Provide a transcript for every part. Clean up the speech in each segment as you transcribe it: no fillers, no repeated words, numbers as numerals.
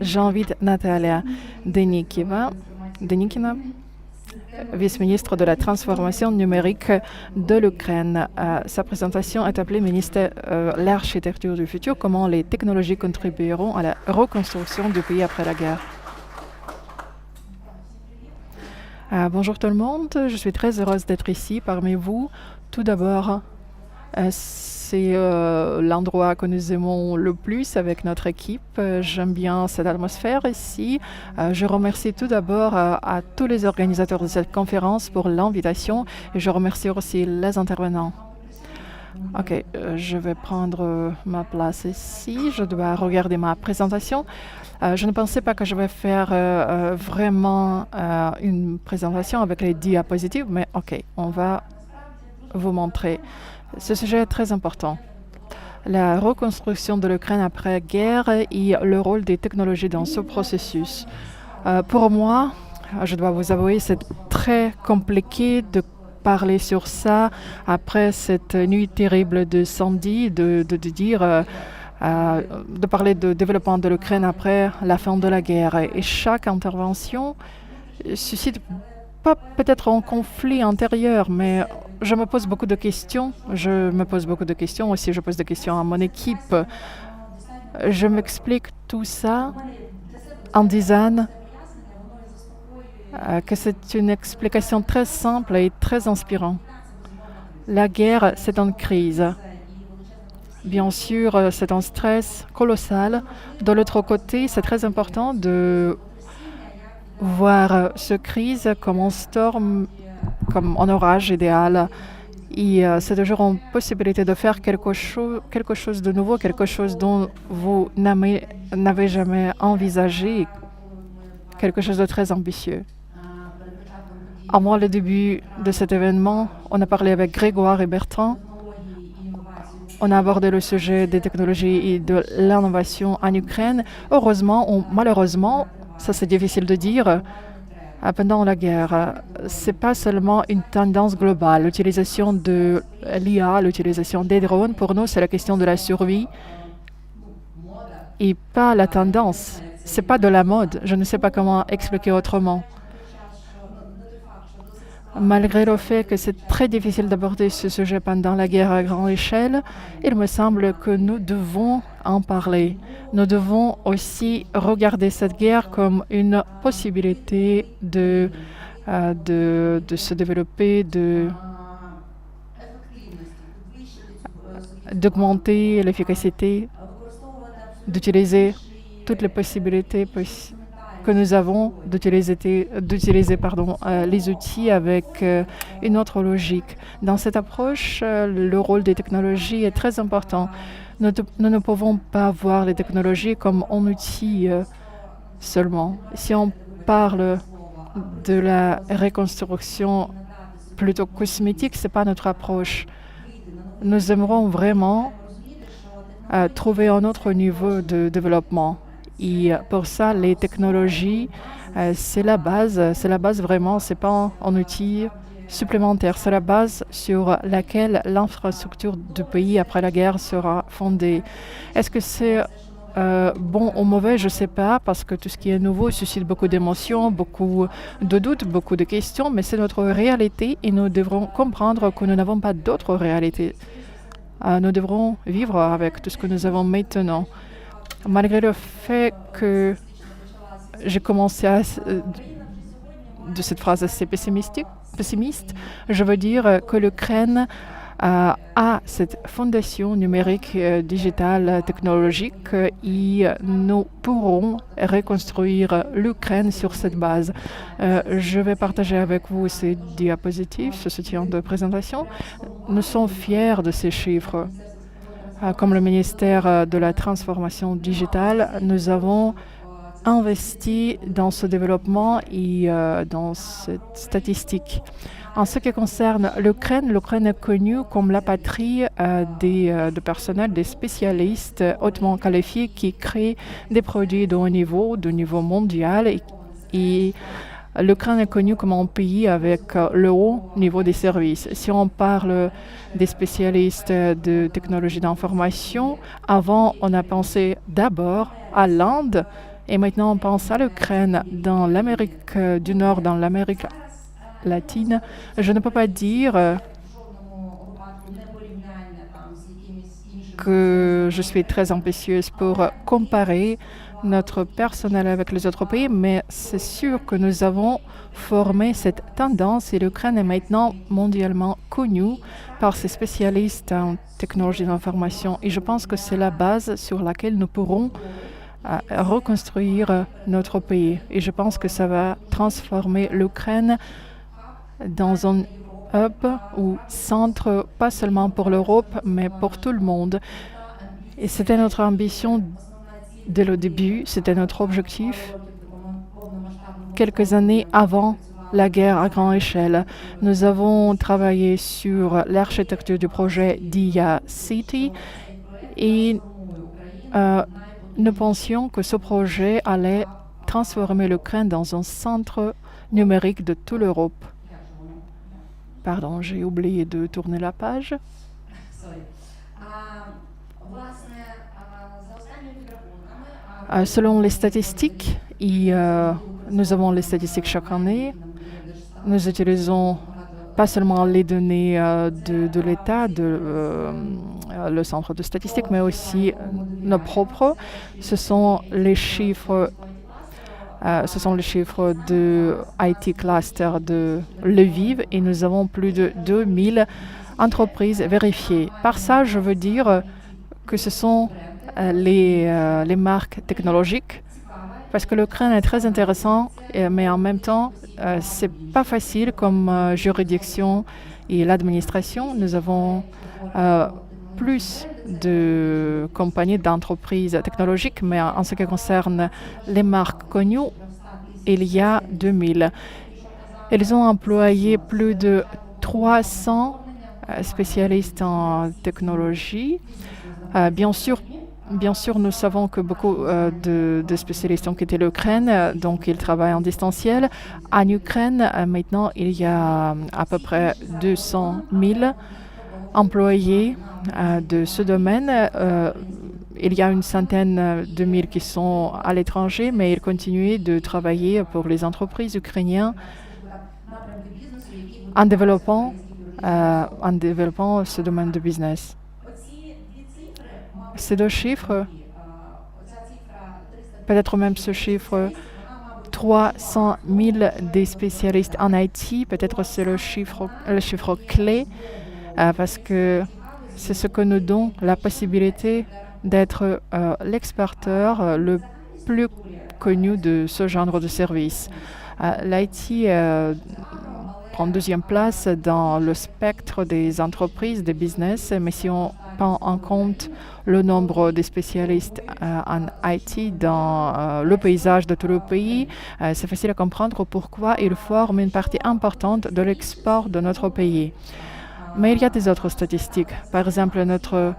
J'invite Natalia Denikina, vice-ministre de la transformation numérique de l'Ukraine. Sa présentation est appelée Ministère l'architecture du futur, comment les technologies contribueront à la reconstruction du pays après la guerre. Bonjour tout le monde, je suis très heureuse d'être ici parmi vous. Tout d'abord, c'est l'endroit que nous aimons le plus avec notre équipe. J'aime bien cette atmosphère ici. Je remercie tout d'abord à tous les organisateurs de cette conférence pour l'invitation et je remercie aussi les intervenants. Ok, je vais prendre ma place ici. Je dois regarder ma présentation. Je ne pensais pas que je vais faire vraiment une présentation avec les diapositives, mais ok, on va vous montrer. Ce sujet est très important. La reconstruction de l'Ukraine après-guerre et le rôle des technologies dans ce processus. Pour moi, je dois vous avouer, c'est très compliqué de parler sur ça après cette nuit terrible de Sandy, de parler de développement de l'Ukraine après la fin de la guerre. Et chaque intervention suscite pas peut-être un conflit intérieur, mais je me pose beaucoup de questions. Je me pose beaucoup de questions aussi. Je pose des questions à mon équipe. Je m'explique tout ça en disant que c'est une explication très simple et très inspirante. La guerre, c'est une crise. Bien sûr, c'est un stress colossal. De l'autre côté, c'est très important de voir cette crise comme un storm, comme un orage idéal. Et c'est toujours une possibilité de faire quelque chose de nouveau, quelque chose dont vous n'avez jamais envisagé, quelque chose de très ambitieux. Avant le début de cet événement, on a parlé avec Grégoire et Bertrand. On a abordé le sujet des technologies et de l'innovation en Ukraine. Heureusement ou malheureusement, ça c'est difficile de dire, pendant la guerre, ce n'est pas seulement une tendance globale. L'utilisation de l'IA, l'utilisation des drones, pour nous, c'est la question de la survie et pas la tendance. Ce n'est pas de la mode. Je ne sais pas comment expliquer autrement. Malgré le fait que c'est très difficile d'aborder ce sujet pendant la guerre à grande échelle, il me semble que nous devons en parler. Nous devons aussi regarder cette guerre comme une possibilité de se développer, d'augmenter l'efficacité, d'utiliser toutes les possibilités que nous avons d'utiliser les outils avec une autre logique. Dans cette approche, le rôle des technologies est très important. Nous ne pouvons pas voir les technologies comme un outil seulement. Si on parle de la reconstruction plutôt cosmétique, ce n'est pas notre approche. Nous aimerons vraiment trouver un autre niveau de développement. Et pour ça, les technologies, c'est la base vraiment, ce n'est pas un outil supplémentaire, c'est la base sur laquelle l'infrastructure du pays après la guerre sera fondée. Est-ce que c'est bon ou mauvais? Je ne sais pas, parce que tout ce qui est nouveau suscite beaucoup d'émotions, beaucoup de doutes, beaucoup de questions, mais c'est notre réalité et nous devrons comprendre que nous n'avons pas d'autre réalité. Nous devrons vivre avec tout ce que nous avons maintenant. Malgré le fait que j'ai commencé de cette phrase assez pessimiste, je veux dire que l'Ukraine a cette fondation numérique, digitale, technologique et nous pourrons reconstruire l'Ukraine sur cette base. Je vais partager avec vous ces diapositives, ce soutien de présentation. Nous sommes fiers de ces chiffres. Comme le ministère de la Transformation digitale, nous avons investi dans ce développement et dans cette statistique. En ce qui concerne l'Ukraine est connue comme la patrie de personnel, des spécialistes hautement qualifiés qui créent des produits de haut niveau mondial et l'Ukraine est connue comme un pays avec le haut niveau des services. Si on parle des spécialistes de technologie d'information, avant, on a pensé d'abord à l'Inde Et maintenant, on pense à l'Ukraine, dans l'Amérique du Nord, dans l'Amérique latine. Je ne peux pas dire que je suis très ambitieuse pour comparer notre personnel avec les autres pays, mais c'est sûr que nous avons formé cette tendance et l'Ukraine est maintenant mondialement connue par ses spécialistes en technologie d'information. Et je pense que c'est la base sur laquelle nous pourrons reconstruire notre pays. Et je pense que ça va transformer l'Ukraine dans un hub ou centre, pas seulement pour l'Europe, mais pour tout le monde. Et c'était notre ambition dès le début, c'était notre objectif. Quelques années avant la guerre à grande échelle, nous avons travaillé sur l'architecture du projet DIA City et nous pensions que ce projet allait transformer l'Ukraine dans un centre numérique de toute l'Europe. Pardon, j'ai oublié de tourner la page. Selon les statistiques, nous avons les statistiques chaque année. Nous utilisons pas seulement les données de l'État, le centre de statistiques, mais aussi nos propres. Ce sont les chiffres de IT Cluster de Lviv et nous avons plus de 2000 entreprises vérifiées. Par ça, je veux dire que ce sont les marques technologiques, parce que l'Ukraine est très intéressant, mais en même temps, c'est pas facile comme juridiction et l'administration. Nous avons plus de compagnies, d'entreprises technologiques, mais en ce qui concerne les marques connues, il y a 2000. Ils ont employé plus de 300 spécialistes en technologie. Bien sûr, nous savons que beaucoup de spécialistes ont quitté l'Ukraine, donc ils travaillent en distanciel. En Ukraine, maintenant, il y a à peu près 200 000 employés de ce domaine. Il y a une centaine de mille qui sont à l'étranger, mais ils continuent de travailler pour les entreprises ukrainiennes en développant ce domaine de business. Ces deux chiffres, peut-être même ce chiffre, 300 000 des spécialistes en IT, peut-être c'est le chiffre clé, parce que c'est ce que nous donne la possibilité d'être l'exporteur le plus connu de ce genre de service. L'IT prend deuxième place dans le spectre des entreprises, des business, mais si on prend en compte le nombre de spécialistes en IT dans le paysage de tout le pays, c'est facile à comprendre pourquoi ils forment une partie importante de l'export de notre pays. Mais il y a des autres statistiques. Par exemple, notre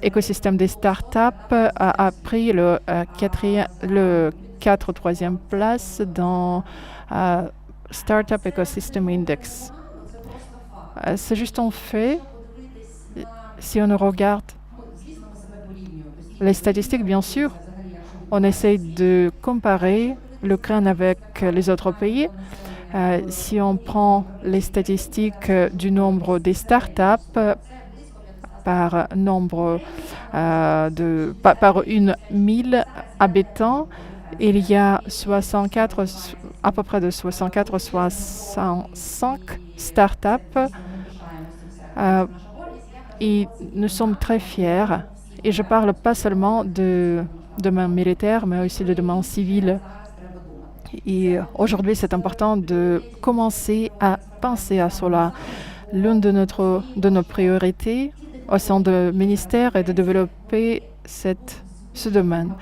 écosystème des startups a pris le 4e place dans Startup Ecosystem Index. C'est juste un fait. Si on regarde les statistiques, bien sûr, on essaie de comparer l'Ukraine avec les autres pays. Si on prend les statistiques du nombre des startups par nombre par 1000 habitants, il y a à peu près de 64-65 startups. Et nous sommes très fiers. Et je parle pas seulement de domaine militaire, mais aussi de domaine civil. Et aujourd'hui, c'est important de commencer à penser à cela. L'une de nos priorités au sein du ministère est de développer ce domaine.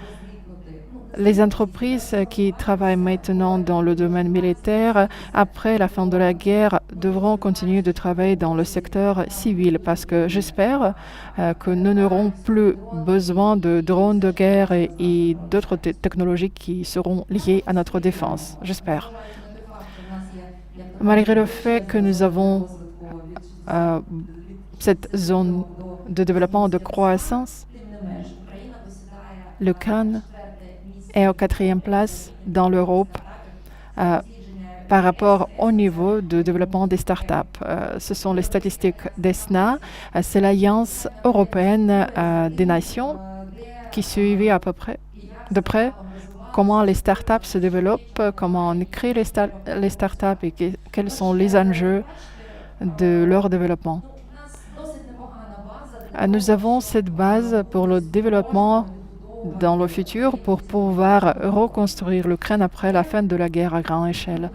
Les entreprises qui travaillent maintenant dans le domaine militaire, après la fin de la guerre, devront continuer de travailler dans le secteur civil parce que j'espère que nous n'aurons plus besoin de drones de guerre et d'autres technologies qui seront liées à notre défense. J'espère. Malgré le fait que nous avons cette zone de développement de croissance, l'Ukraine est au 4e place dans l'Europe par rapport au niveau de développement des startups. Ce sont les statistiques d'ESNA, c'est l'Alliance européenne des nations qui suivait à peu près de près comment les startups se développent, comment on crée les startups et quels sont les enjeux de leur développement. Nous avons cette base pour le développement dans le futur pour pouvoir reconstruire l'Ukraine après la fin de la guerre à grande échelle.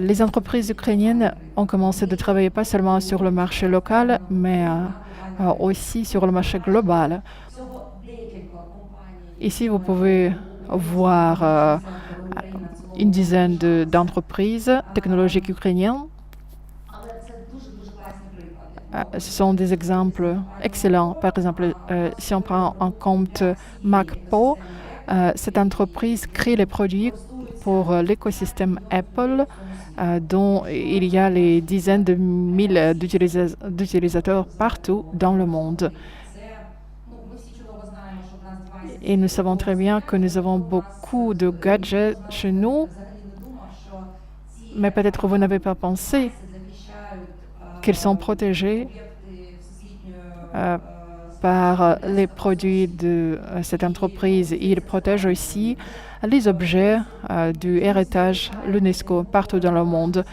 Les entreprises ukrainiennes ont commencé de travailler pas seulement sur le marché local, mais aussi sur le marché global. Ici, vous pouvez voir une dizaine d'entreprises technologiques ukrainiennes. Ce sont des exemples excellents. Par exemple, si on prend en compte MacPo, cette entreprise crée les produits pour l'écosystème Apple, dont il y a les dizaines de milliers d'utilisateurs partout dans le monde. Et nous savons très bien que nous avons beaucoup de gadgets chez nous, mais peut-être vous n'avez pas pensé qu'ils sont protégés par les produits de cette entreprise. Ils protègent aussi les objets du héritage l'UNESCO partout dans le monde.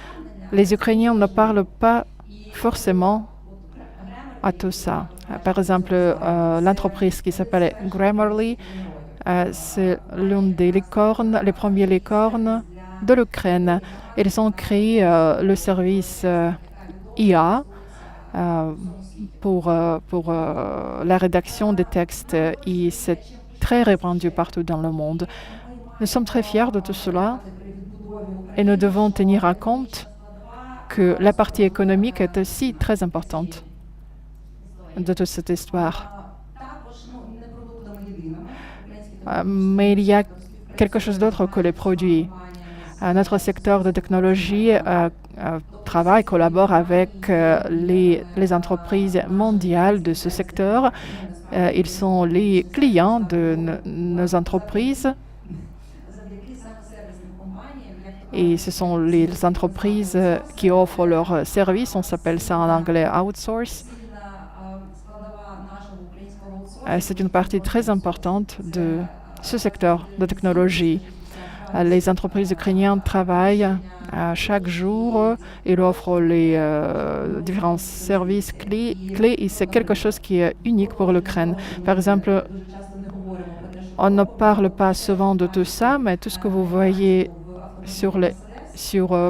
Les Ukrainiens ne parlent pas forcément à tout ça. Par exemple, l'entreprise qui s'appelle Grammarly, c'est l'une des licornes, les premiers licornes de l'Ukraine. Ils ont créé le service IA pour la rédaction des textes et c'est très répandu partout dans le monde. Nous sommes très fiers de tout cela et nous devons tenir en compte que la partie économique est aussi très importante de toute cette histoire. Mais il y a quelque chose d'autre que les produits. Notre secteur de technologie travaille, collabore avec les entreprises mondiales de ce secteur. Ils sont les clients de nos entreprises. Et ce sont les entreprises qui offrent leurs services. On s'appelle ça en anglais outsource. C'est une partie très importante de ce secteur de technologie. Les entreprises ukrainiennes travaillent chaque jour. Ils offrent les différents services clés et c'est quelque chose qui est unique pour l'Ukraine. Par exemple, on ne parle pas souvent de tout ça, mais tout ce que vous voyez sur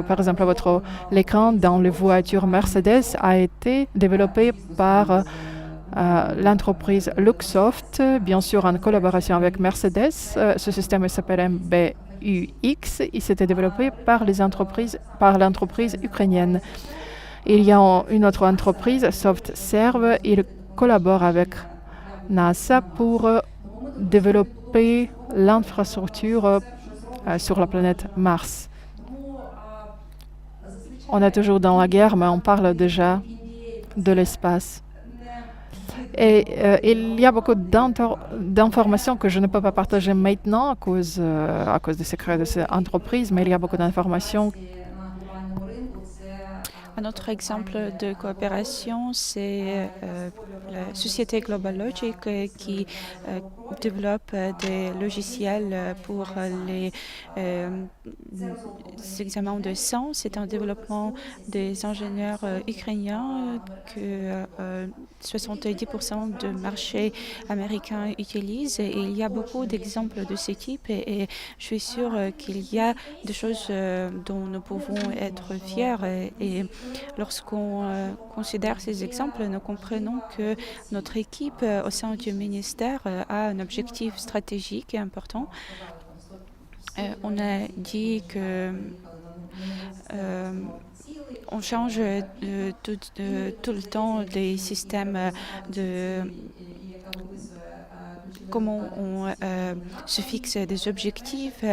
par exemple, votre l'écran dans les voitures Mercedes a été développé par l'entreprise Luxoft, bien sûr en collaboration avec Mercedes. Ce système s'appelle MBUX. Il s'était développé par l'entreprise ukrainienne. Il y a une autre entreprise, SoftServe. Il collabore avec NASA pour développer l'infrastructure sur la planète Mars. On est toujours dans la guerre, mais on parle déjà de l'espace. Et il y a beaucoup d'informations que je ne peux pas partager maintenant à cause des secrets de cette entreprise, mais il y a beaucoup d'informations. Un autre exemple de coopération, c'est la société Global Logic qui développe des logiciels pour les examens de sang. C'est un développement des ingénieurs ukrainiens que 70% du marché américain utilise. Et il y a beaucoup d'exemples de ce type et je suis sûre qu'il y a des choses dont nous pouvons être fiers. Et lorsqu'on considère ces exemples, nous comprenons que notre équipe au sein du ministère a un objectif stratégique et important. On a dit que on change tout le temps les systèmes comment on se fixe des objectifs.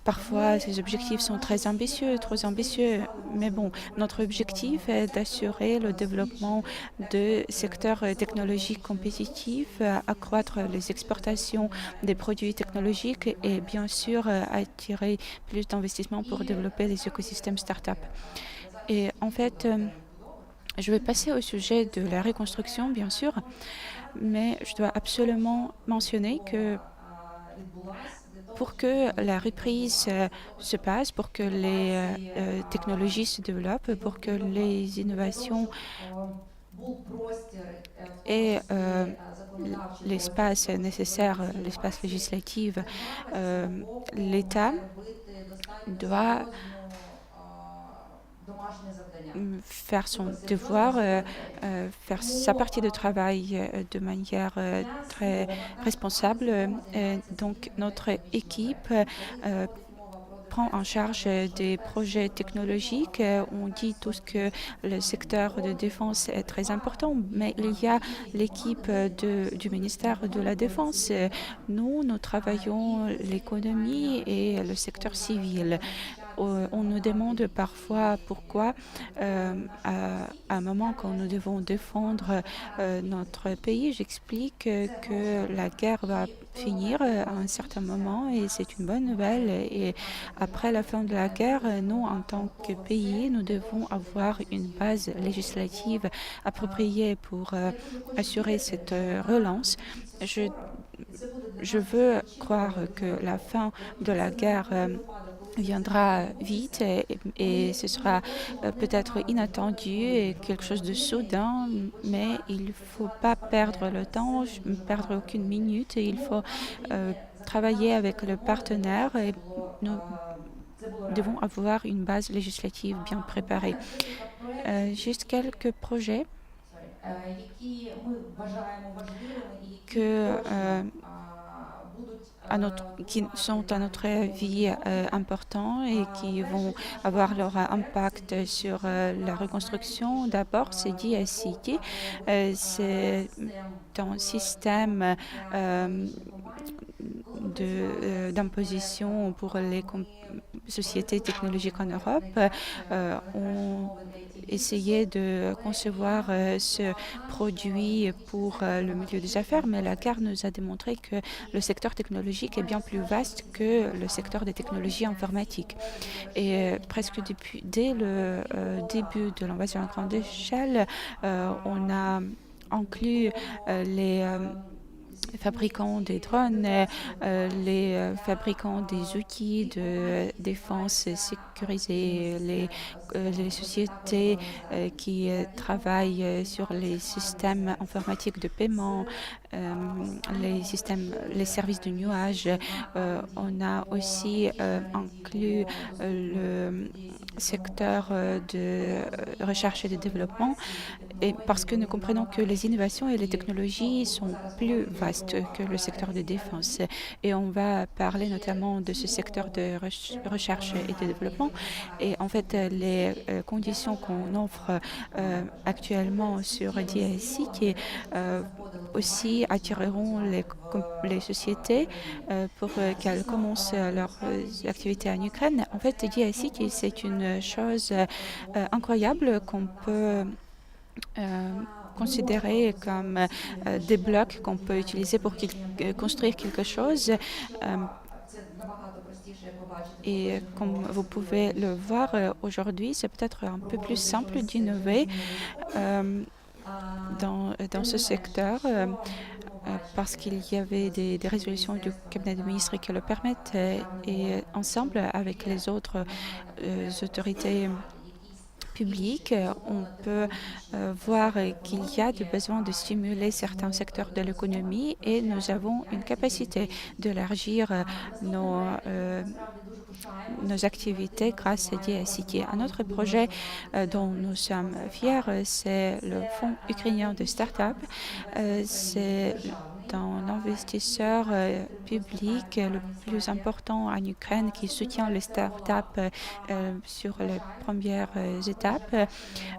Parfois, ces objectifs sont très ambitieux, trop ambitieux. Mais bon, notre objectif est d'assurer le développement de secteurs technologiques compétitifs, accroître les exportations des produits technologiques et bien sûr attirer plus d'investissements pour développer les écosystèmes start-up. Et en fait, je vais passer au sujet de la reconstruction, bien sûr, mais je dois absolument mentionner que pour que la reprise se passe, pour que les technologies se développent, pour que les innovations aient l'espace nécessaire, l'espace législatif, l'État doit faire son devoir, faire sa partie de travail de manière très responsable. Donc notre équipe prend en charge des projets technologiques. On dit tous que le secteur de défense est très important, mais il y a l'équipe du ministère de la Défense. Nous travaillons l'économie et le secteur civil. On nous demande parfois pourquoi, à un moment quand nous devons défendre notre pays, j'explique que la guerre va finir à un certain moment et c'est une bonne nouvelle. Et après la fin de la guerre, nous, en tant que pays, nous devons avoir une base législative appropriée pour assurer cette relance. Je veux croire que la fin de la guerre viendra vite et ce sera peut-être inattendu et quelque chose de soudain, mais il ne faut pas perdre le temps, perdre aucune minute et il faut travailler avec le partenaire et nous devons avoir une base législative bien préparée. Juste quelques projets qui sont à notre avis importants et qui vont avoir leur impact sur la reconstruction. D'abord, c'est DSCT. C'est un système d'imposition pour les sociétés technologiques en Europe. On essayait de concevoir ce produit pour le milieu des affaires, mais la guerre nous a démontré que le secteur technologique est bien plus vaste que le secteur des technologies informatiques. Et presque dès le début de l'invasion à grande échelle, on a inclus les fabricants des drones, les fabricants des outils de défense sécurisés, les sociétés qui travaillent sur les systèmes informatiques de paiement, les services de nuage. On a aussi inclus le secteur de recherche et de développement, et parce que nous comprenons que les innovations et les technologies sont plus vastes que le secteur de défense. Et on va parler notamment de ce secteur de recherche et de développement. Et en fait, les conditions qu'on offre actuellement sur DSI qui aussi attireront les sociétés pour qu'elles commencent leurs activités en Ukraine. En fait, DSI, c'est une chose incroyable qu'on peut considérés comme des blocs qu'on peut utiliser pour construire quelque chose. Et comme vous pouvez le voir aujourd'hui, c'est peut-être un peu plus simple d'innover dans ce secteur parce qu'il y avait des résolutions du cabinet de ministres qui le permettent et ensemble avec les autres autorités public, on peut voir qu'il y a du besoin de stimuler certains secteurs de l'économie et nous avons une capacité d'élargir nos activités grâce à DSIT. Un autre projet dont nous sommes fiers, c'est le Fonds ukrainien de start-up. C'est dans l'investisseur public le plus important en Ukraine qui soutient les startups sur les premières étapes.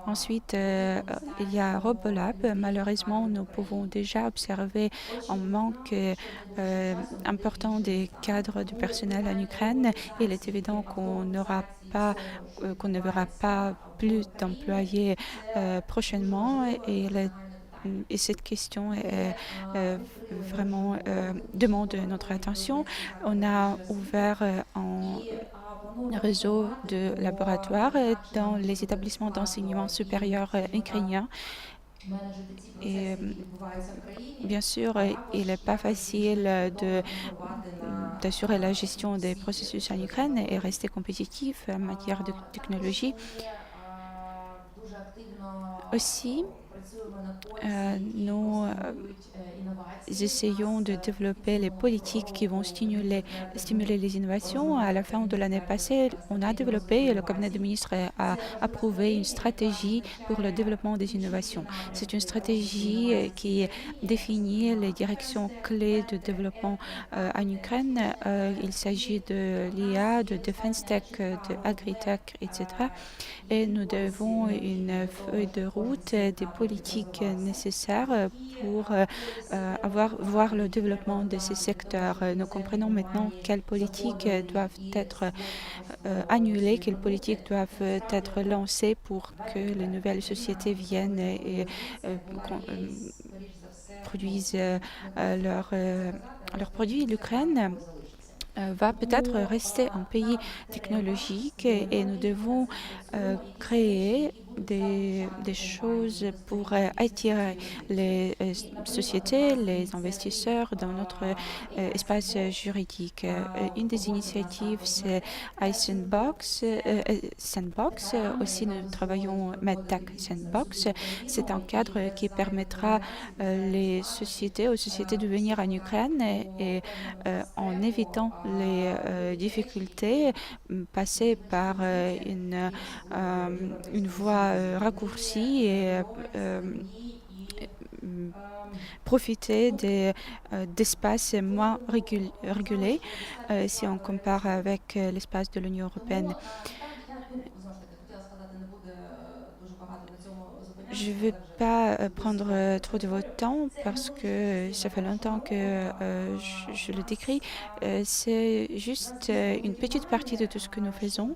Ensuite, il y a Robolab. Malheureusement, nous pouvons déjà observer un manque important des cadres du personnel en Ukraine. Il est évident qu'on ne verra pas plus d'employés prochainement et cette question vraiment demande notre attention. On a ouvert un réseau de laboratoires dans les établissements d'enseignement supérieur ukrainiens. Et bien sûr, il n'est pas facile d'assurer la gestion des processus en Ukraine et rester compétitif en matière de technologie. Aussi, nous essayons de développer les politiques qui vont stimuler les innovations. À la fin de l'année passée, on a développé, et le cabinet de ministres a approuvé une stratégie pour le développement des innovations. C'est une stratégie qui définit les directions clés de développement en Ukraine. Il s'agit de l'IA, de Defense Tech, de Agritech, etc. Et nous devons une feuille de route, des politiques nécessaires pour voir le développement de ces secteurs. Nous comprenons maintenant quelles politiques doivent être annulées, quelles politiques doivent être lancées pour que les nouvelles sociétés viennent et produisent leurs produits. L'Ukraine va peut-être rester un pays technologique et nous devons créer des choses pour attirer les sociétés, les investisseurs dans notre espace juridique. Une des initiatives, c'est Sandbox. Aussi, nous travaillons MedTech Sandbox. C'est un cadre qui permettra aux sociétés de venir en Ukraine et en évitant les difficultés, passer par une voie raccourcie et profiter d'espaces moins régulés si on compare avec l'espace de l'Union européenne. Je ne vais pas prendre trop de votre temps parce que ça fait longtemps que je le décris. C'est juste une petite partie de tout ce que nous faisons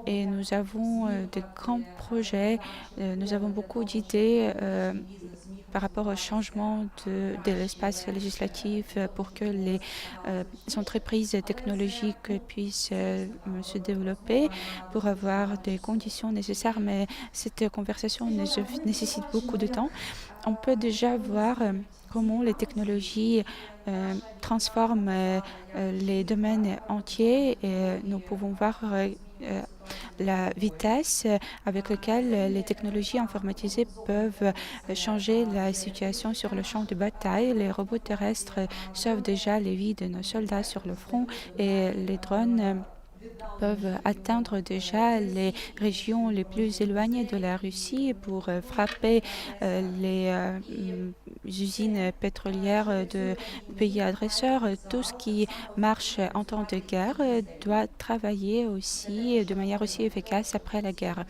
et nous avons de grands projets. Nous avons beaucoup d'idées par rapport au changement de l'espace législatif pour que les entreprises technologiques puissent se développer, pour avoir des conditions nécessaires. Mais cette conversation nécessite beaucoup de temps. On peut déjà voir comment les technologies transforment les domaines entiers et nous pouvons voir la vitesse avec laquelle les technologies informatisées peuvent changer la situation sur le champ de bataille. Les robots terrestres sauvent déjà les vies de nos soldats sur le front et les drones peuvent atteindre déjà les régions les plus éloignées de la Russie pour frapper les usines pétrolières de pays agresseurs. Tout ce qui marche en temps de guerre doit travailler aussi de manière aussi efficace après la guerre.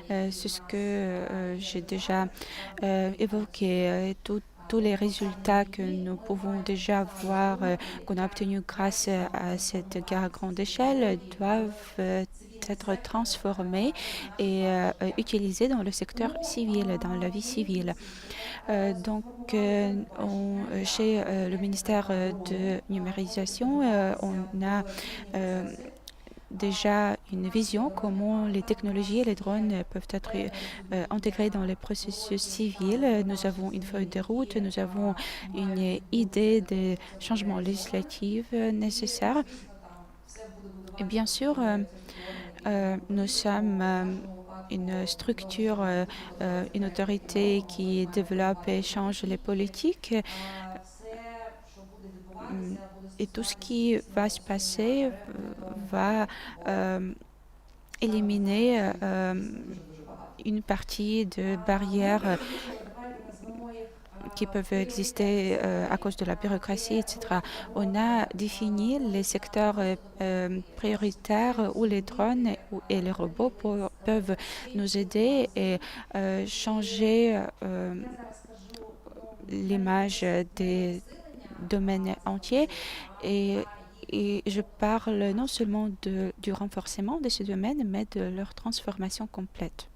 C'est ce que j'ai déjà évoqué. Tous les résultats que nous pouvons déjà voir, qu'on a obtenus grâce à cette guerre à grande échelle, doivent être transformés et utilisés dans le secteur civil, dans la vie civile. Chez le ministère de numérisation, on a déjà une vision comment les technologies et les drones peuvent être intégrés dans les processus civils. Nous avons une feuille de route, nous avons une idée des changements législatifs nécessaires. Et bien sûr, nous sommes une structure, une autorité qui développe et change les politiques. Et tout ce qui va se passer va éliminer une partie de barrières qui peuvent exister à cause de la bureaucratie, etc. On a défini les secteurs prioritaires où les drones et les robots peuvent nous aider et changer l'image des domaines entiers. Et, et je parle non seulement du renforcement de ces domaines, mais de leur transformation complète.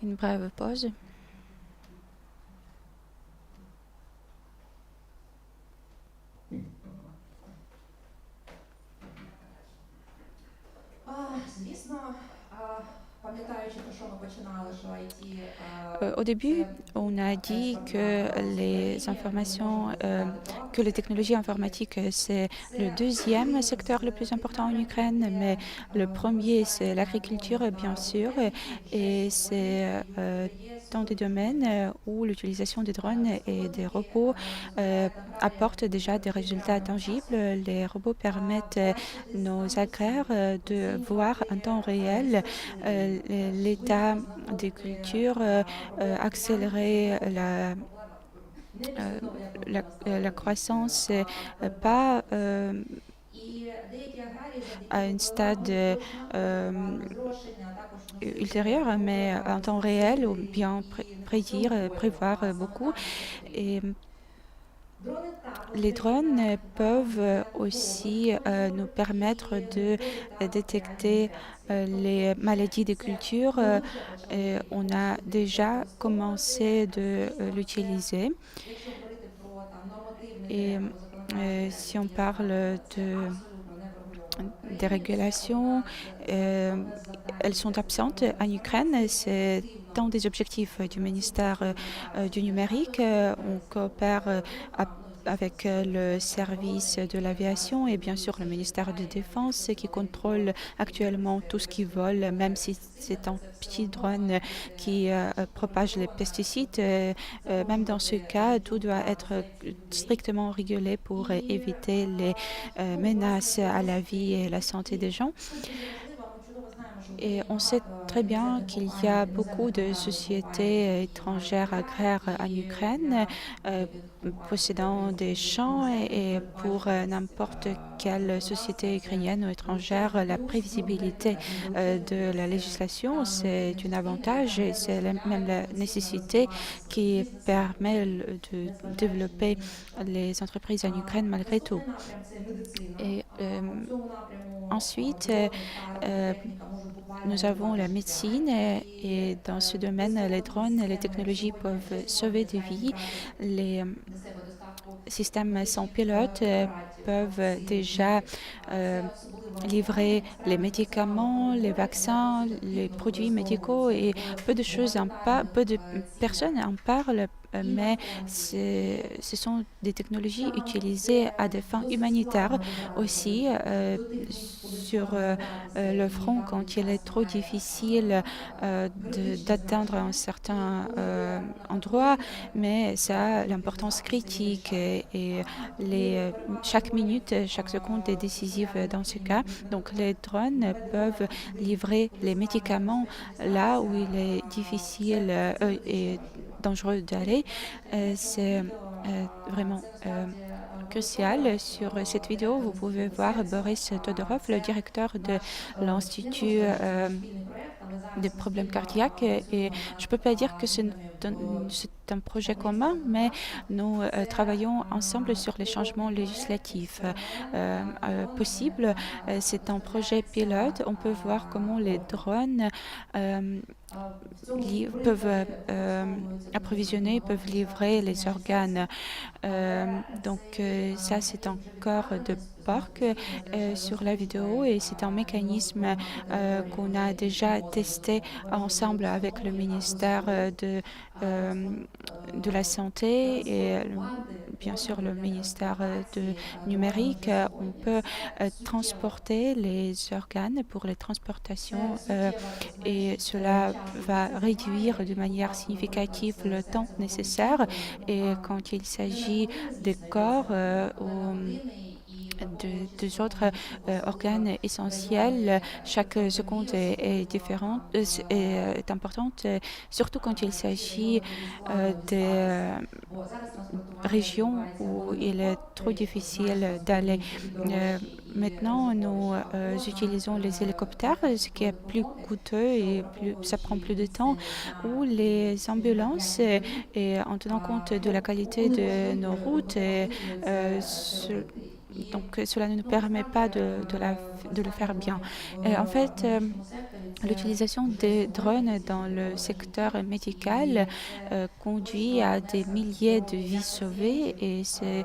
Une brève pause. Au début, on a dit que que les technologies informatiques, c'est le deuxième secteur le plus important en Ukraine, mais le premier, c'est l'agriculture, bien sûr, et c'est dans des domaines où l'utilisation des drones et des robots apporte déjà des résultats tangibles. Les robots permettent nos agraires de voir en temps réel l'état des cultures, accélérer la croissance, pas à un stade ultérieur, mais en temps réel, ou bien prévoir beaucoup. Et les drones peuvent aussi nous permettre de détecter les maladies des cultures. On a déjà commencé de l'utiliser. Et si on parle des régulations, elles sont absentes en Ukraine. C'est dans des objectifs du ministère du numérique. On coopère avec le service de l'aviation et bien sûr le ministère de Défense qui contrôle actuellement tout ce qui vole, même si c'est un petit drone qui propage les pesticides. Même dans ce cas, tout doit être strictement régulé pour éviter les menaces à la vie et la santé des gens. Et on sait très bien qu'il y a beaucoup de sociétés étrangères agraires en Ukraine possédant des champs et pour n'importe quelle société ukrainienne ou étrangère, la prévisibilité de la législation, c'est un avantage et c'est même la nécessité qui permet de développer les entreprises en Ukraine malgré tout. Et ensuite, nous avons la médecine et dans ce domaine, les drones et les technologies peuvent sauver des vies. Les systèmes sans pilote peuvent déjà livrer les médicaments, les vaccins, les produits médicaux et peu de personnes en parlent, mais ce sont des technologies utilisées à des fins humanitaires aussi sur le front quand il est trop difficile d'atteindre un certain endroit, mais ça a l'importance critique et chaque minute, chaque seconde est décisive dans ce cas. Donc les drones peuvent livrer les médicaments là où il est difficile et dangereux d'aller. C'est vraiment crucial. Sur cette vidéo, vous pouvez voir Boris Todorov, le directeur de l'Institut des problèmes cardiaques. Et je ne peux pas dire que c'est un projet commun, mais nous travaillons ensemble sur les changements législatifs possibles. C'est un projet pilote. On peut voir comment les drones peuvent approvisionner, peuvent livrer les organes. Donc ça, c'est un corps de porc sur la vidéo et c'est un mécanisme qu'on a déjà testé ensemble avec le ministère de de la Santé et bien sûr le ministère du numérique, on peut transporter les organes pour les transportations et cela va réduire de manière significative le temps nécessaire. Et quand il s'agit des corps ou des autres organes essentiels, chaque seconde est différente, est importante, surtout quand il s'agit des régions où il est trop difficile d'aller. Euh, Maintenant, nous utilisons les hélicoptères, ce qui est plus coûteux et ça prend plus de temps, ou les ambulances, et en tenant compte de la qualité de nos routes. Donc, cela ne nous permet pas de le faire bien. En fait, l'utilisation des drones dans le secteur médical conduit à des milliers de vies sauvées et c'est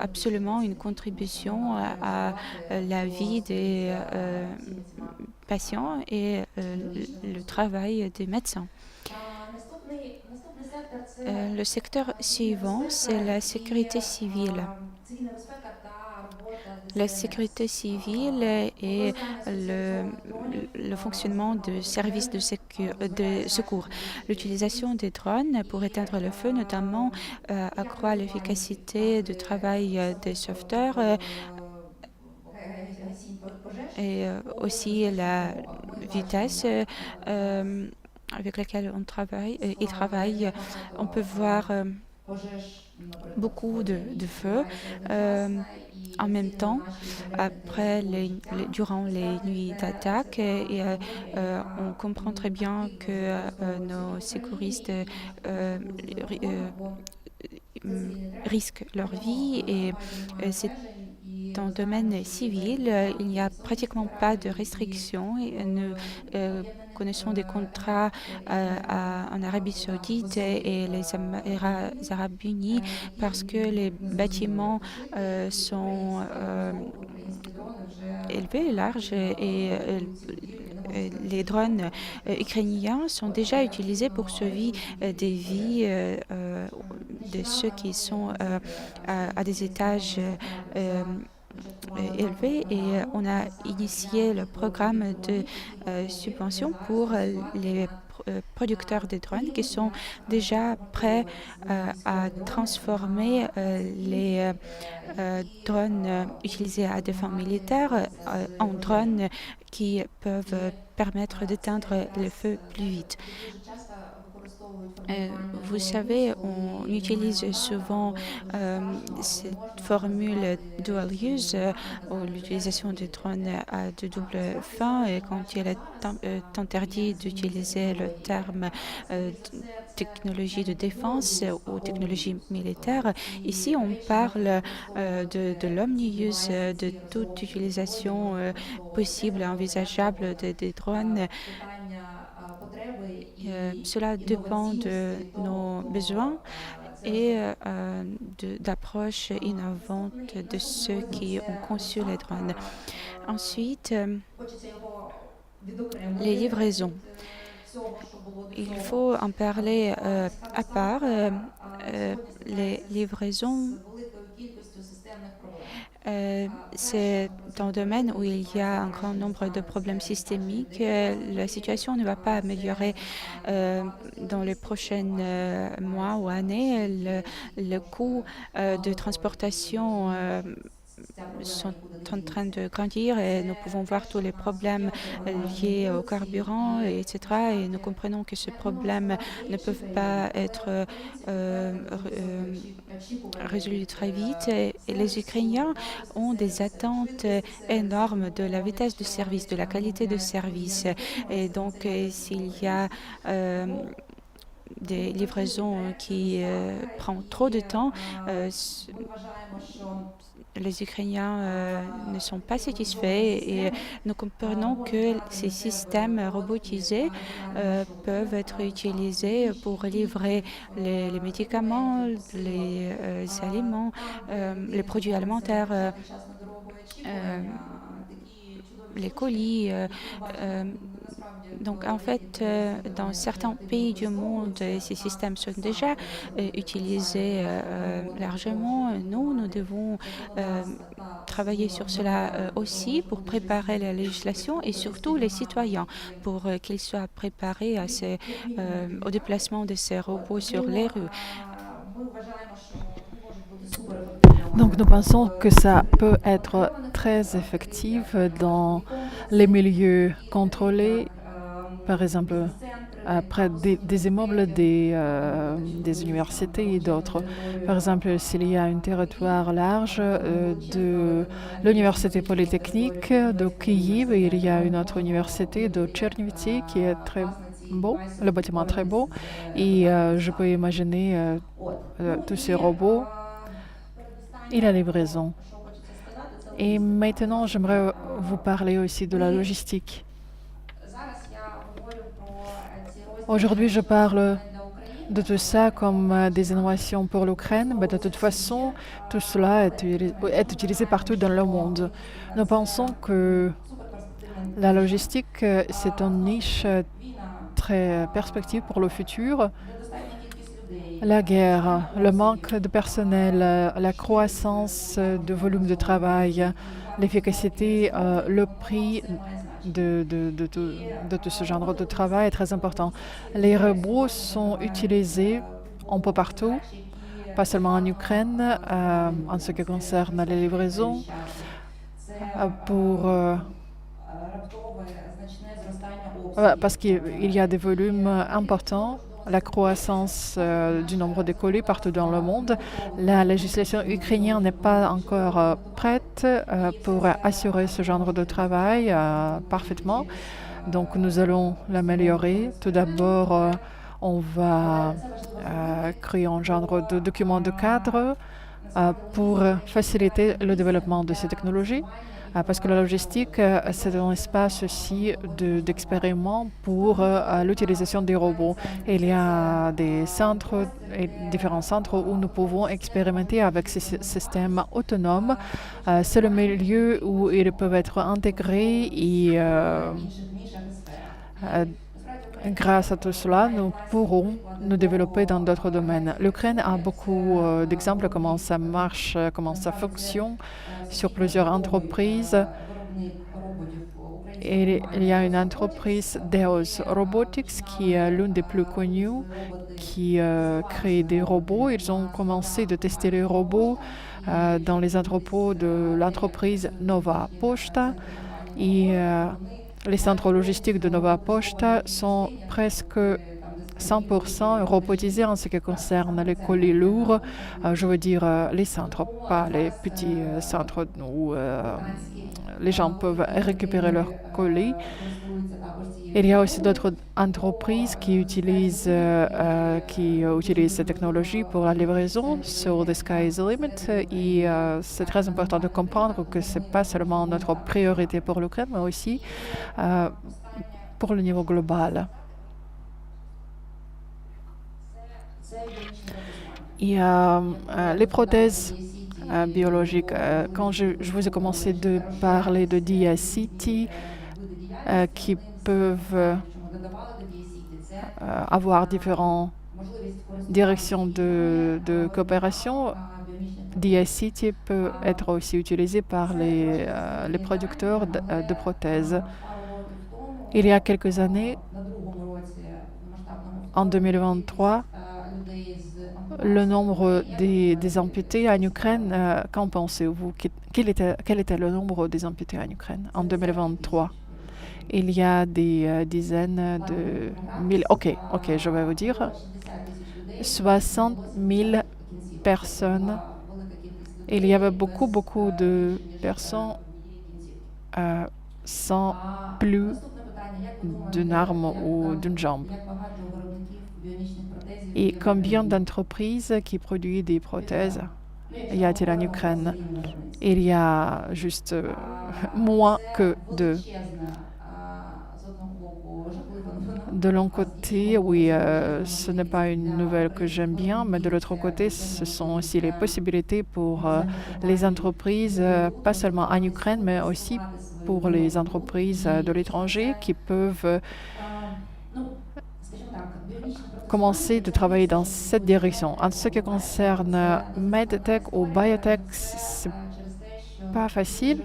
absolument une contribution à la vie des patients et le travail des médecins. Le secteur suivant, c'est la sécurité civile. La sécurité civile et le fonctionnement de services de secours. L'utilisation des drones pour éteindre le feu, notamment, accroît l'efficacité du travail des sauveteurs et aussi la vitesse avec laquelle ils travaillent. On peut voir beaucoup de feux en même temps durant les nuits d'attaque et on comprend très bien que nos sécuristes risquent leur vie et c'est dans le domaine civil, il n'y a pratiquement pas de restrictions et nous connaissons des contrats en Arabie Saoudite et les Émirats Arabes Unis parce que les bâtiments sont élevés, larges et les drones ukrainiens sont déjà utilisés pour sauver des vies de ceux qui sont à des étages élevé et on a initié le programme de subvention pour les producteurs de drones qui sont déjà prêts à transformer les drones utilisés à des fins militaires en drones qui peuvent permettre d'éteindre le feu plus vite. Vous savez, on utilise souvent cette formule dual use ou l'utilisation des drones à de double fin et quand il est interdit d'utiliser le terme technologie de défense ou technologie militaire. Ici, on parle de l'omni-use, de toute utilisation possible et envisageable des drones. Cela dépend de nos besoins et d'approches innovantes de ceux qui ont conçu les drones. Ensuite, les livraisons. Il faut en parler à part. Les livraisons, c'est un domaine où il y a un grand nombre de problèmes systémiques. La situation ne va pas améliorer dans les prochains mois ou années. Le coût de transportation sont en train de grandir et nous pouvons voir tous les problèmes liés au carburant, etc. Et nous comprenons que ces problèmes ne peuvent pas être résolus très vite. Et les Ukrainiens ont des attentes énormes de la vitesse de service, de la qualité de service. Et donc, s'il y a des livraisons qui prennent trop de temps, les Ukrainiens ne sont pas satisfaits et nous comprenons que ces systèmes robotisés peuvent être utilisés pour livrer les médicaments, les aliments, les produits alimentaires, les colis. Donc, en fait, dans certains pays du monde, ces systèmes sont déjà utilisés largement. Nous devons travailler sur cela aussi pour préparer la législation et surtout les citoyens pour qu'ils soient préparés au déplacement de ces robots sur les rues. Donc nous pensons que ça peut être très effectif dans les milieux contrôlés, par exemple près des immeubles des universités et d'autres. Par exemple, s'il y a un territoire large de l'université polytechnique de Kiev, il y a une autre université de Tchernivtsi qui est très beau, le bâtiment est très beau, et je peux imaginer tous ces robots et la livraison. Et maintenant, j'aimerais vous parler aussi de la logistique. Aujourd'hui, je parle de tout ça comme des innovations pour l'Ukraine, mais de toute façon, tout cela est utilisé partout dans le monde. Nous pensons que la logistique, c'est une niche très perspective pour le futur. La guerre, le manque de personnel, la croissance du volume de travail, l'efficacité, le prix de tout ce genre de travail est très important. Les robots sont utilisés un peu partout, pas seulement en Ukraine, en ce qui concerne les livraisons, parce qu'il y a des volumes importants, la croissance du nombre de colis partout dans le monde. La législation ukrainienne n'est pas encore prête pour assurer ce genre de travail parfaitement. Donc nous allons l'améliorer. Tout d'abord, on va créer un genre de document de cadre pour faciliter le développement de ces technologies. Parce que la logistique, c'est un espace aussi d'expériment pour l'utilisation des robots. Il y a des centres, et différents centres où nous pouvons expérimenter avec ces systèmes autonomes. C'est le milieu où ils peuvent être intégrés et grâce à tout cela, nous pourrons nous développer dans d'autres domaines. L'Ukraine a beaucoup d'exemples comment ça marche, comment ça fonctionne sur plusieurs entreprises. Et il y a une entreprise, Deos Robotics, qui est l'une des plus connues, qui crée des robots. Ils ont commencé de tester les robots dans les entrepôts de l'entreprise Nova Pošta. Et les centres logistiques de Nova Pošta sont presque 100% robotisés en ce qui concerne les colis lourds. Je veux dire les centres, pas les petits centres où les gens peuvent récupérer leurs colis. Il y a aussi d'autres entreprises qui utilisent ces technologies pour la livraison. So the sky is the limit. Et c'est très important de comprendre que ce n'est pas seulement notre priorité pour l'Ukraine, mais aussi pour le niveau global. Et les prothèses biologiques, quand je vous ai commencé de parler de DIA-CT, qui peuvent avoir différentes directions de coopération, DIA-CT peut être aussi utilisé par les producteurs de prothèses. Il y a quelques années, en 2023, le nombre des amputés en Ukraine, qu'en pensez-vous? Quel était le nombre des amputés en Ukraine en 2023? Il y a des dizaines de mille. OK, je vais vous dire. 60 000 personnes. Il y avait beaucoup de personnes sans plus d'une arme ou d'une jambe. Et combien d'entreprises qui produisent des prothèses y a-t-il en Ukraine? Il y a juste moins que deux. De l'un côté, oui, ce n'est pas une nouvelle que j'aime bien, mais de l'autre côté, ce sont aussi les possibilités pour les entreprises, pas seulement en Ukraine, mais aussi pour les entreprises de l'étranger qui peuvent commencer de travailler dans cette direction. En ce qui concerne MedTech ou Biotech, c'est pas facile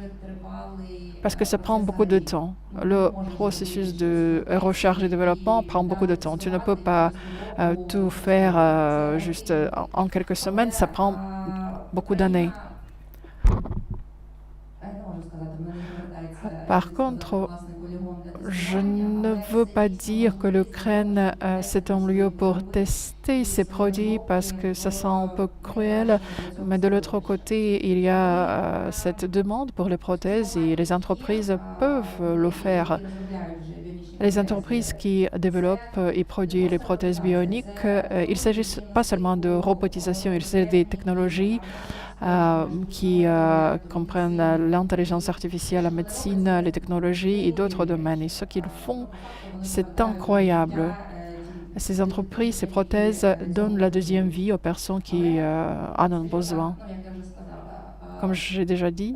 parce que ça prend beaucoup de temps. Le processus de recherche et développement prend beaucoup de temps. Tu ne peux pas tout faire juste en quelques semaines, ça prend beaucoup d'années. Par contre, je ne veux pas dire que l'Ukraine c'est un lieu pour tester ces produits parce que ça sent un peu cruel, mais de l'autre côté, il y a cette demande pour les prothèses et les entreprises peuvent le faire. Les entreprises qui développent et produisent les prothèses bioniques, il ne s'agit pas seulement de robotisation, il s'agit des technologies qui comprennent l'intelligence artificielle, la médecine, les technologies et d'autres domaines. Et ce qu'ils font, c'est incroyable. Ces entreprises, ces prothèses donnent la deuxième vie aux personnes qui en ont besoin. Comme j'ai déjà dit,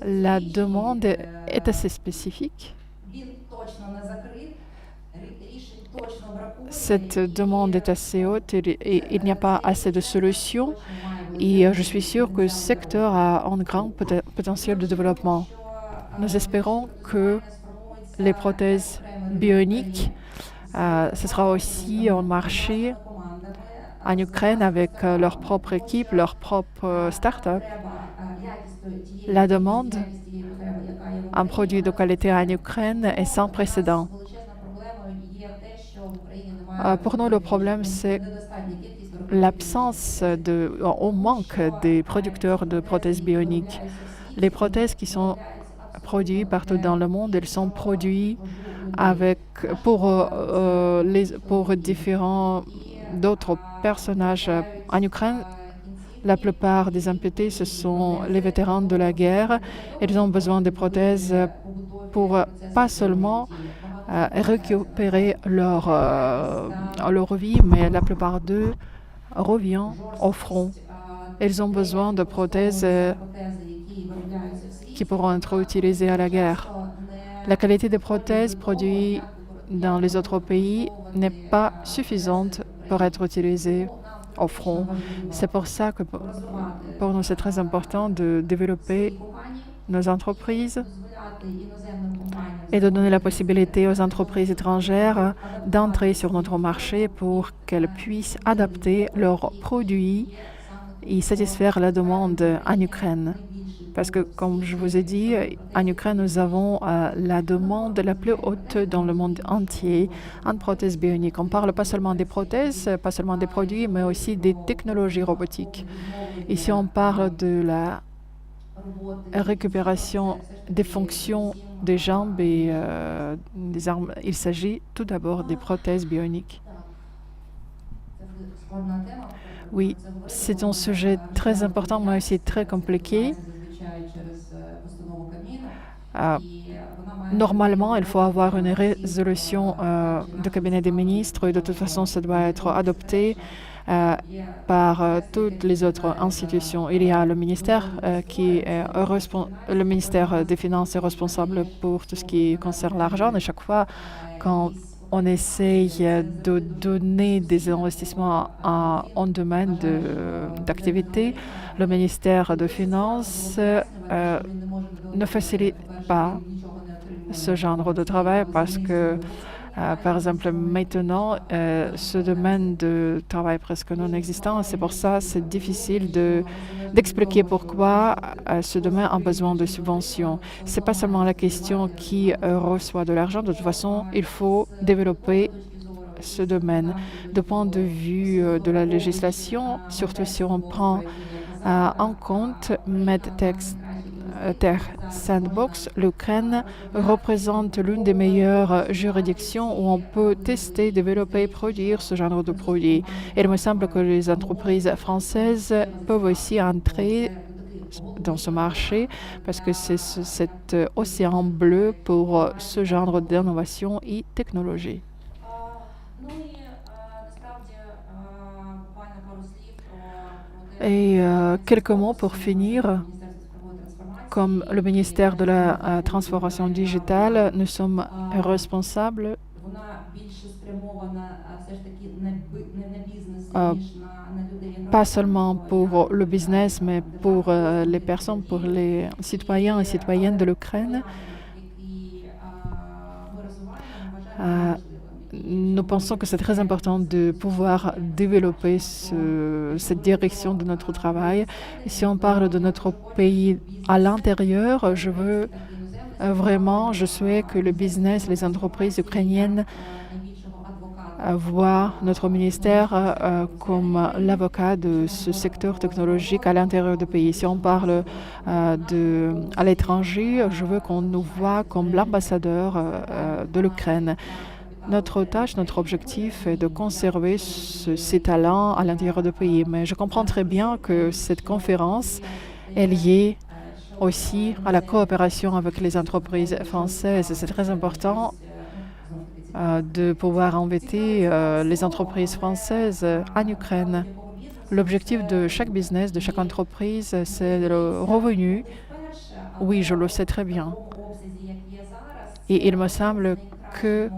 la demande est assez spécifique. Cette demande est assez haute et il n'y a pas assez de solutions. Et je suis sûre que ce secteur a un grand potentiel de développement. Nous espérons que les prothèses bioniques, ce sera aussi un marché en Ukraine avec leur propre équipe, leur propre start-up. La demande en produits de qualité en Ukraine est sans précédent. Pour nous, le problème, c'est l'absence au manque des producteurs de prothèses bioniques. Les prothèses qui sont produites partout dans le monde, elles sont produites pour différents d'autres personnages. En Ukraine, la plupart des amputés, ce sont les vétérans de la guerre. Ils ont besoin de prothèses pour pas seulement récupérer leur vie, mais la plupart d'eux reviennent au front. Ils ont besoin de prothèses qui pourront être utilisées à la guerre. La qualité des prothèses produites dans les autres pays n'est pas suffisante pour être utilisée au front. C'est pour ça que pour nous, c'est très important de développer nos entreprises et de donner la possibilité aux entreprises étrangères d'entrer sur notre marché pour qu'elles puissent adapter leurs produits et satisfaire la demande en Ukraine. Parce que, comme je vous ai dit, en Ukraine, nous avons la demande la plus haute dans le monde entier en prothèses bioniques. On ne parle pas seulement des prothèses, pas seulement des produits, mais aussi des technologies robotiques. Ici, on parle de la récupération des fonctions des jambes et des armes. Il s'agit tout d'abord des prothèses bioniques. Oui, c'est un sujet très important, mais aussi très compliqué. Normalement, il faut avoir une résolution du cabinet des ministres et de toute façon, ça doit être adopté par toutes les autres institutions. Il y a le ministère le ministère des Finances est responsable pour tout ce qui concerne l'argent. Et chaque fois, quand on essaye de donner des investissements en domaine d'activité, le ministère des Finances ne facilite pas ce genre de travail parce que, par exemple, maintenant, ce domaine de travail est presque non existant. C'est pour ça que c'est difficile d'expliquer pourquoi ce domaine a besoin de subventions. Ce n'est pas seulement la question qui reçoit de l'argent. De toute façon, il faut développer ce domaine. Du point de vue de la législation, surtout si on prend en compte MedTech Sandbox, l'Ukraine représente l'une des meilleures juridictions où on peut tester, développer et produire ce genre de produits. Il me semble que les entreprises françaises peuvent aussi entrer dans ce marché parce que c'est cet océan bleu pour ce genre d'innovation et technologie. Et quelques mots pour finir. comme le ministère de la transformation digitale, nous sommes responsables pas seulement pour le business, mais pour les personnes, pour les citoyens et citoyennes de l'Ukraine. Nous pensons que c'est très important de pouvoir développer cette direction de notre travail. Si on parle de notre pays à l'intérieur, je souhaite que le business, les entreprises ukrainiennes voient notre ministère comme l'avocat de ce secteur technologique à l'intérieur du pays. Si on parle à l'étranger, je veux qu'on nous voit comme l'ambassadeur de l'Ukraine. Notre tâche, notre objectif est de conserver ces talents à l'intérieur du pays. Mais je comprends très bien que cette conférence est liée aussi à la coopération avec les entreprises françaises. C'est très important de pouvoir inviter les entreprises françaises en Ukraine. L'objectif de chaque business, de chaque entreprise, c'est le revenu. Oui, je le sais très bien. Et il me semble que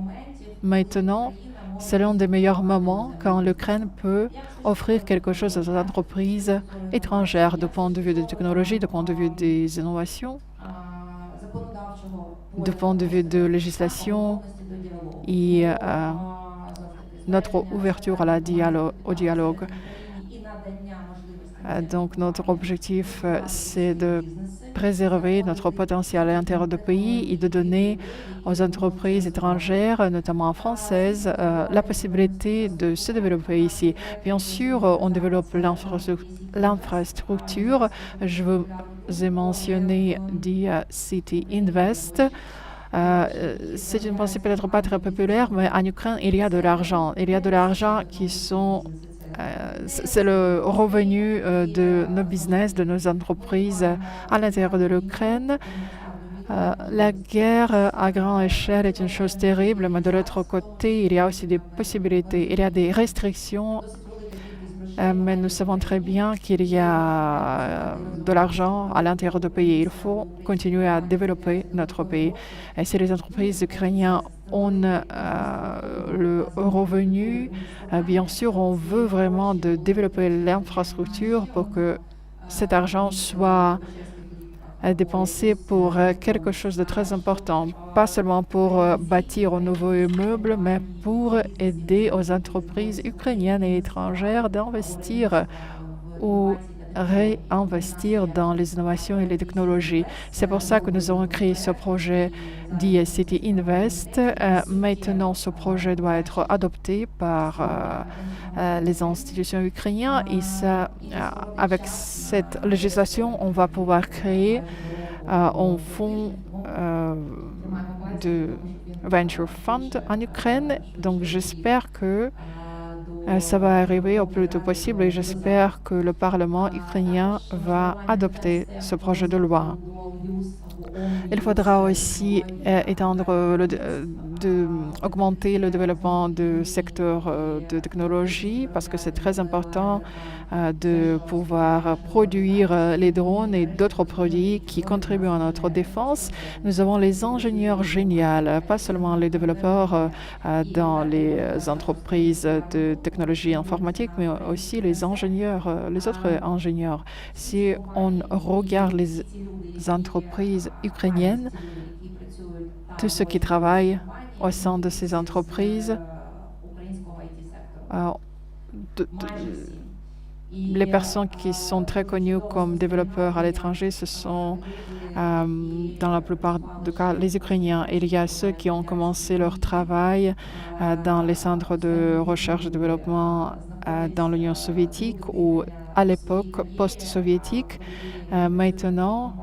maintenant, c'est l'un des meilleurs moments quand l'Ukraine peut offrir quelque chose aux entreprises étrangères du point de vue des technologies, du point de vue des innovations, du point de vue de législation et notre ouverture au dialogue. Donc notre objectif, c'est de préserver notre potentiel à l'intérieur du pays et de donner aux entreprises étrangères, notamment françaises, la possibilité de se développer ici. Bien sûr, on développe l'infrastructure. Je vous ai mentionné City Invest. C'est une pensée peut-être pas très populaire, mais en Ukraine, il y a de l'argent. Il y a de l'argent qui sont... c'est le revenu de nos business, de nos entreprises à l'intérieur de l'Ukraine. La guerre à grande échelle est une chose terrible, mais de l'autre côté, il y a aussi des possibilités. Il y a des restrictions, mais nous savons très bien qu'il y a de l'argent à l'intérieur du pays. Il faut continuer à développer notre pays. Et si les entreprises ukrainiennes ont le revenu, bien sûr, on veut vraiment développer l'infrastructure pour que cet argent soit dépensé pour quelque chose de très important, pas seulement pour bâtir un nouveau immeuble, mais pour aider aux entreprises ukrainiennes et étrangères d'investir ou réinvestir dans les innovations et les technologies. C'est pour ça que nous avons créé ce projet City Invest. Maintenant, ce projet doit être adopté par les institutions ukrainiennes et avec cette législation, on va pouvoir créer un fonds de Venture Fund en Ukraine. Donc, j'espère que ça va arriver au plus tôt possible et j'espère que le Parlement ukrainien va adopter ce projet de loi. Il faudra aussi augmenter le développement du secteur de technologie parce que c'est très important de pouvoir produire les drones et d'autres produits qui contribuent à notre défense. Nous avons les ingénieurs géniaux, pas seulement les développeurs dans les entreprises de technologie informatique, mais aussi les ingénieurs, les autres ingénieurs. Si on regarde les entreprises ukrainiennes, tous ceux qui travaillent au sein de ces entreprises, les personnes qui sont très connues comme développeurs à l'étranger, ce sont dans la plupart des cas les Ukrainiens. Il y a ceux qui ont commencé leur travail dans les centres de recherche et développement dans l'Union soviétique ou à l'époque post-soviétique. Maintenant,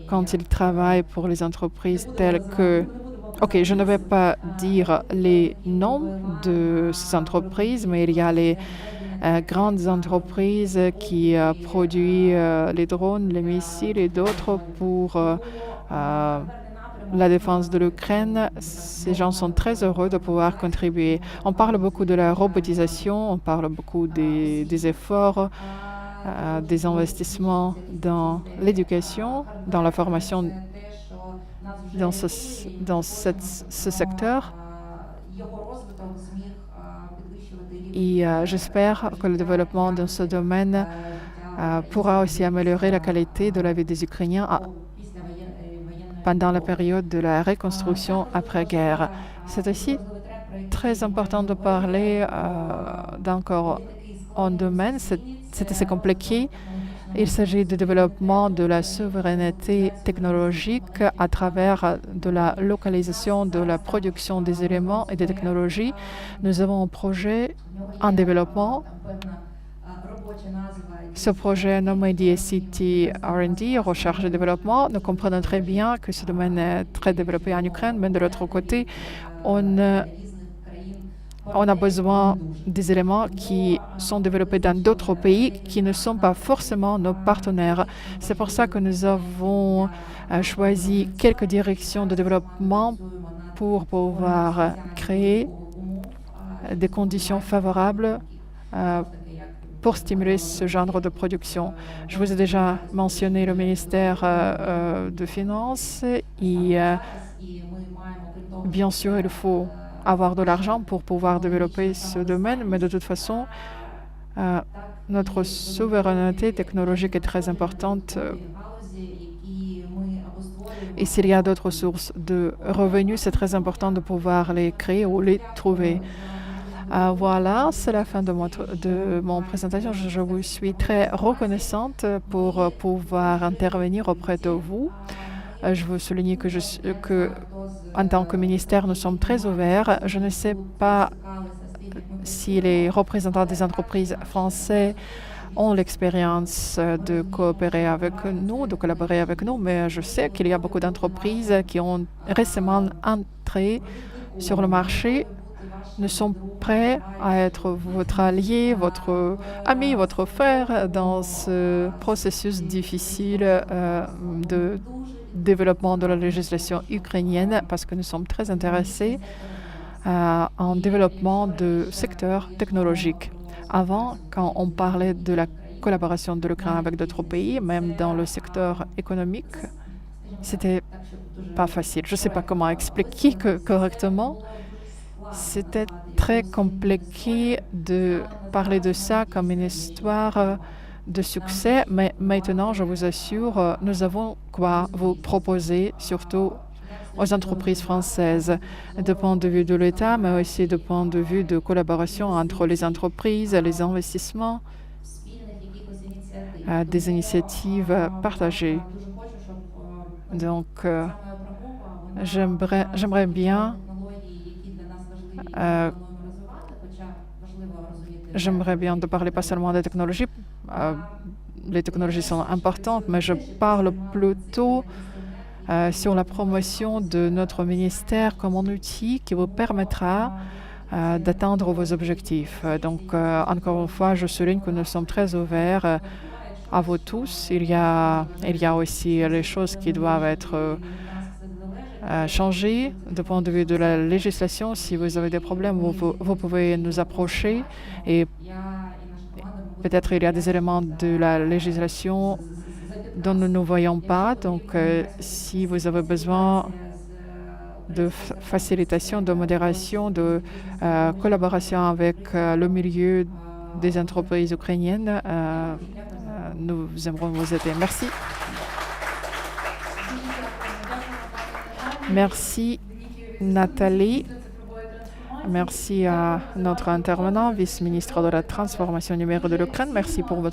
quand ils travaillent pour les entreprises telles que... OK, je ne vais pas dire les noms de ces entreprises, mais il y a les grandes entreprises qui produisent les drones, les missiles et d'autres pour la défense de l'Ukraine. Ces gens sont très heureux de pouvoir contribuer. On parle beaucoup de la robotisation, on parle beaucoup des efforts des investissements dans l'éducation, dans la formation dans ce secteur. Et j'espère que le développement dans ce domaine pourra aussi améliorer la qualité de la vie des Ukrainiens pendant la période de la reconstruction après-guerre. C'est aussi très important de parler d'encore un domaine, c'est assez compliqué. Il s'agit du développement de la souveraineté technologique à travers de la localisation de la production des éléments et des technologies. Nous avons un projet en développement. Ce projet nommé DSCT R&D, recherche et développement. Nous comprenons très bien que ce domaine est très développé en Ukraine, mais de l'autre côté, on a besoin des éléments qui sont développés dans d'autres pays qui ne sont pas forcément nos partenaires. C'est pour ça que nous avons choisi quelques directions de développement pour pouvoir créer des conditions favorables pour stimuler ce genre de production. Je vous ai déjà mentionné le ministère des Finances et bien sûr, il faut avoir de l'argent pour pouvoir développer ce domaine, mais de toute façon, notre souveraineté technologique est très importante. Et s'il y a d'autres sources de revenus, c'est très important de pouvoir les créer ou les trouver. Voilà, c'est la fin de mon présentation. Je vous suis très reconnaissante pour pouvoir intervenir auprès de vous. Je veux souligner que en tant que ministère, nous sommes très ouverts. Je ne sais pas si les représentants des entreprises françaises ont l'expérience de coopérer avec nous, de collaborer avec nous, mais je sais qu'il y a beaucoup d'entreprises qui ont récemment entré sur le marché. Nous sommes prêts à être votre allié, votre ami, votre frère dans ce processus difficile de développement de la législation ukrainienne parce que nous sommes très intéressés en développement de secteurs technologiques. Avant, quand on parlait de la collaboration de l'Ukraine avec d'autres pays, même dans le secteur économique, c'était pas facile. Je ne sais pas comment expliquer correctement. C'était très compliqué de parler de ça comme une histoire de succès, mais maintenant, je vous assure, nous avons quoi vous proposer, surtout aux entreprises françaises, du point de vue de l'État, mais aussi du point de vue de collaboration entre les entreprises, les investissements, des initiatives partagées. Donc, j'aimerais bien de parler pas seulement des technologies. Les technologies sont importantes, mais je parle plutôt sur la promotion de notre ministère comme un outil qui vous permettra d'atteindre vos objectifs. Donc, encore une fois, je souligne que nous sommes très ouverts à vous tous. Il y a aussi les choses qui doivent être changées du point de vue de la législation. Si vous avez des problèmes, vous pouvez nous approcher et peut-être il y a des éléments de la législation dont nous ne voyons pas. Donc, si vous avez besoin de facilitation, de modération, de collaboration avec le milieu des entreprises ukrainiennes, nous aimerons vous aider. Merci. Merci, Nathalie. Merci à notre intervenant, vice-ministre de la transformation numérique de l'Ukraine. Merci pour votre